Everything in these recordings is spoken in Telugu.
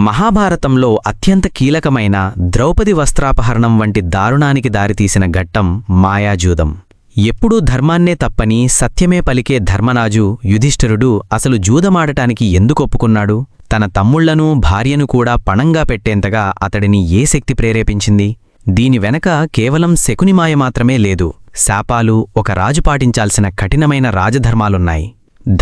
మహాభారతంలో అత్యంత కీలకమైన ద్రౌపది వస్త్రాపహరణం వంటి దారుణానికి దారితీసిన ఘట్టం మాయాజూదం. ఎప్పుడూ ధర్మాన్నే తప్పని సత్యమే పలికే ధర్మరాజు యుధిష్ఠిరుడు అసలు జూదమాడటానికి ఎందుకొప్పుకున్నాడు? తన తమ్ముళ్లను భార్యను కూడా పణంగా పెట్టేంతగా అతడిని ఏ శక్తి ప్రేరేపించింది? దీని వెనక కేవలం శకుని మాయ మాత్రమే లేదు, శాపాలు, ఒక రాజు పాటించాల్సిన కఠినమైన రాజధర్మాలున్నాయి.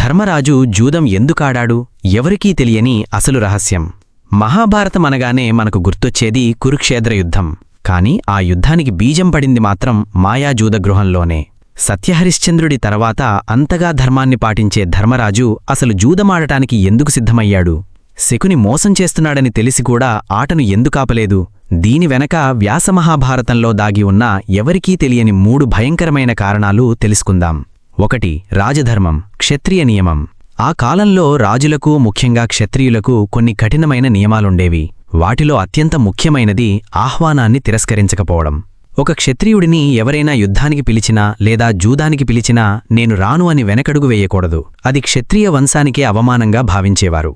ధర్మరాజు జూదం ఎందుకాడాడు? ఎవరికీ తెలియని అసలు రహస్యం. మహాభారతమనగానే మనకు గుర్తొచ్చేది కురుక్షేత్ర యుద్ధం. కాని ఆ యుద్ధానికి బీజం పడింది మాత్రం మాయాజూదగృహంలోనే. సత్యహరిశ్చంద్రుడి తర్వాత అంతగా ధర్మాన్ని పాటించే ధర్మరాజు అసలు జూదమాడటానికి ఎందుకు సిద్ధమయ్యాడు? శకుని మోసం చేస్తున్నాడని తెలిసికూడా ఆటను ఎందుకాపలేదు? దీని వెనక వ్యాసమహాభారతంలో దాగి ఉన్న ఎవరికీ తెలియని 3 భయంకరమైన కారణాలు తెలుసుకుందాం. 1. రాజధర్మం, క్షత్రియ నియమం. ఆ కాలంలో రాజులకు, ముఖ్యంగా క్షత్రియులకు కొన్ని కఠినమైన నియమాలుండేవి. వాటిలో అత్యంత ముఖ్యమైనది ఆహ్వానాన్ని తిరస్కరించకపోవడం. ఒక క్షత్రియుడిని ఎవరైనా యుద్ధానికి పిలిచినా లేదా జూదానికి పిలిచినా నేను రాను అని వెనకడుగు వేయకూడదు. అది క్షత్రియ వంశానికే అవమానంగా భావించేవారు.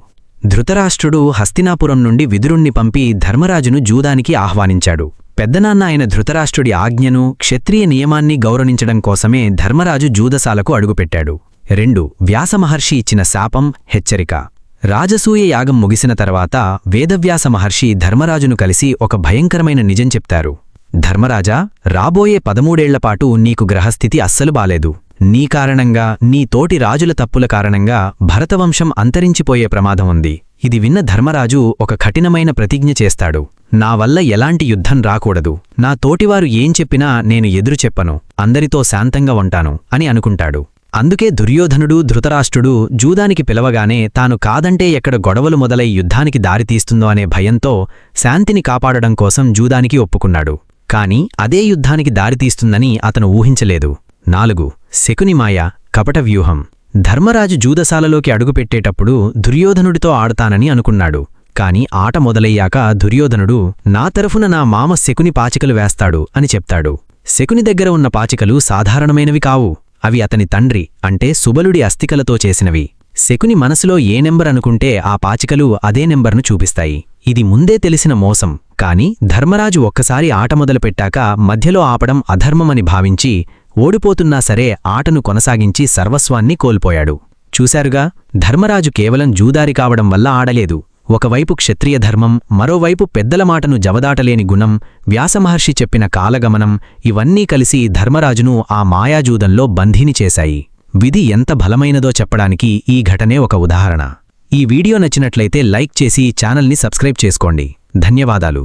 ధృతరాష్ట్రుడు హస్తినాపురం నుండి విదురుణ్ణి పంపి ధర్మరాజును జూదానికి ఆహ్వానించాడు. పెద్దనాన్న అయిన ధృతరాష్ట్రుడి ఆజ్ఞను, క్షత్రియ నియమాన్ని గౌరవించడం కోసమే ధర్మరాజు జూదశాలకు అడుగుపెట్టాడు. 2. వ్యాసమహర్షి ఇచ్చిన శాపం, హెచ్చరిక. రాజసూయ యాగం ముగిసిన తర్వాత వేదవ్యాస మహర్షి ధర్మరాజును కలిసి ఒక భయంకరమైన నిజం చెప్తారు. ధర్మరాజా, రాబోయే 13 ఏళ్లపాటు నీకు గ్రహస్థితి అస్సలు బాలేదు. నీ కారణంగా, నీ తోటి రాజుల తప్పుల కారణంగా భరతవంశం అంతరించిపోయే ప్రమాదం ఉంది. ఇది విన్న ధర్మరాజు ఒక కఠినమైన ప్రతిజ్ఞ చేస్తాడు. నా వల్ల ఎలాంటి యుద్ధం రాకూడదు. నా తోటివారు ఏం చెప్పినా నేను ఎదురు చెప్పను, అందరితో శాంతంగా ఉంటాను అని అనుకుంటాడు. అందుకే దుర్యోధనుడు, ధృతరాష్ట్రుడు జూదానికి పిలవగానే తాను కాదంటే ఎక్కడ గొడవలు మొదలై యుద్ధానికి దారితీస్తుందో అనే భయంతో శాంతిని కాపాడడం కోసం జూదానికి ఒప్పుకున్నాడు. కాని అదే యుద్ధానికి దారితీస్తుందని అతను ఊహించలేదు. 4. శకుని మాయ, కపట వ్యూహం. ధర్మరాజు జూదశాలలోకి అడుగుపెట్టేటప్పుడు దుర్యోధనుడితో ఆడతానని అనుకున్నాడు. కాని ఆట మొదలయ్యాక దుర్యోధనుడు నా తరఫున నా మామ శకుని పాచికలు వేస్తాడు అని చెప్తాడు. శకుని దగ్గర ఉన్న పాచికలు సాధారణమైనవి కావు. అవి అతని తండ్రి అంటే సుబలుడి అస్థికలతో చేసినవి. శకుని మనసులో ఏ నెంబర్ అనుకుంటే ఆ పాచికలు అదే నెంబర్ను చూపిస్తాయి. ఇది ముందే తెలిసిన మోసం. కాని ధర్మరాజు ఒక్కసారి ఆట మొదలుపెట్టాక మధ్యలో ఆపడం అధర్మమని భావించి ఓడిపోతున్నా సరే ఆటను కొనసాగించి సర్వస్వాన్ని కోల్పోయాడు. చూశారుగా, ధర్మరాజు కేవలం జూదారి కావడం వల్ల ఆడలేదు. ఒకవైపు క్షత్రియ ధర్మం, మరోవైపు పెద్దల మాటను జవదాటలేని గుణం, వ్యాసమహర్షి చెప్పిన కాలగమనం, ఇవన్నీ కలిసి ధర్మరాజును ఆ మాయాజూదంలో బంధీని చేశాయి. విధి ఎంత బలమైనదో చెప్పడానికి ఈ ఘటనే ఒక ఉదాహరణ. ఈ వీడియో నచ్చినట్లయితే లైక్ చేసి ఛానల్ని సబ్స్క్రైబ్ చేసుకోండి. ధన్యవాదాలు.